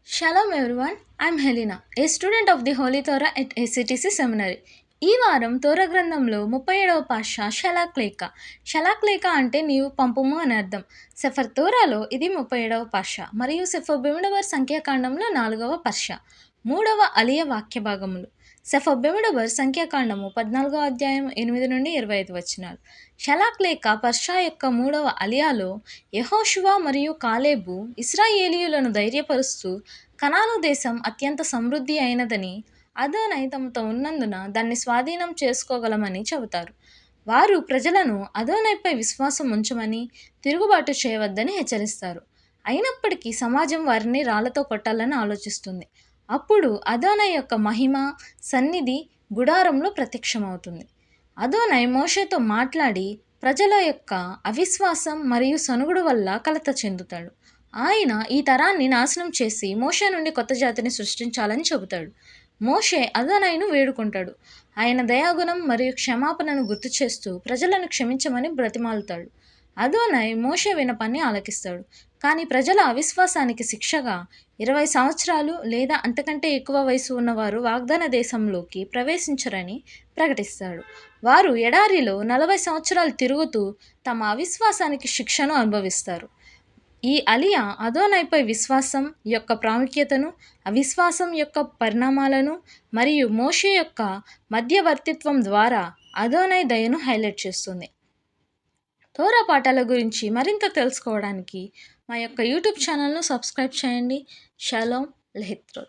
Shalom everyone, I'm Helena, a student of the Holy Torah at ACTC Seminary. ఈ వారం తోర గ్రంథంలో 37వ పాష షలాక్లేక. షలాక్లేక అంటే నీవు పంపుము అని అర్థం. సెఫర్ తోరాలో ఇది 37వ పాష మరియు సెఫర్ బెమిడబర్ సంఖ్యాకాండంలో 4వ పర్ష. 3వ అలియ వాక్య భాగములు. సెఫర్ బెమిడబర్ సంఖ్యాకాండము 14వ అధ్యాయం 8 నుండి 25 వచనాలు. షలాక్లేక పర్షా యొక్క 3వ అలియాలో యెహోషువ మరియు కాలేబు ఇశ్రాయేలీయులను ధైర్యపరుస్తూ కనాను దేశం అత్యంత సమృద్ధి అయినదని, అదోనై తమతో ఉన్నందున దాన్ని స్వాధీనం చేసుకోగలమని చెబుతారు. వారు ప్రజలను అదోనైపై విశ్వాసం ఉంచమని, తిరుగుబాటు చేయవద్దని హెచ్చరిస్తారు. అయినప్పటికీ సమాజం వారిని రాళ్లతో కొట్టాలని ఆలోచిస్తుంది. అప్పుడు అదోనై యొక్క మహిమ సన్నిధి గుడారంలో ప్రత్యక్షమవుతుంది. అదోనై మోషేతో మాట్లాడి ప్రజల యొక్క అవిశ్వాసం మరియు సనుగుడు వల్ల కలత చెందుతాడు. ఆయన ఈ తరాన్ని నాశనం చేసి మోషే నుండి కొత్త జాతిని సృష్టించాలని చెబుతాడు. మోషే అదోనైను వేడుకుంటాడు. ఆయన దయాగుణం మరియు క్షమాపణను గుర్తు చేస్తూ ప్రజలను క్షమించమని బ్రతిమాలుతాడు. అదోనై మోషే విన్నపాన్ని ఆలకిస్తాడు. కానీ ప్రజల అవిశ్వాసానికి శిక్షగా 20 సంవత్సరాలు లేదా అంతకంటే ఎక్కువ వయసు ఉన్నవారు వాగ్దాన దేశంలోకి ప్రవేశించరని ప్రకటిస్తాడు. వారు ఎడారిలో 40 సంవత్సరాలు తిరుగుతూ తమ అవిశ్వాసానికి శిక్షను అనుభవిస్తారు. ఈ అలియా అదోనైపై విశ్వాసం యొక్క ప్రాముఖ్యతను, అవిశ్వాసం యొక్క పరిణామాలను మరియు మోషే యొక్క మధ్యవర్తిత్వం ద్వారా అదోనై దయను హైలైట్ చేస్తుంది. తోరా పాఠాల గురించి మరింత తెలుసుకోవడానికి మా యొక్క యూట్యూబ్ ఛానల్ను సబ్స్క్రైబ్ చేయండి. షలోమ్ లెహిత్రోత్.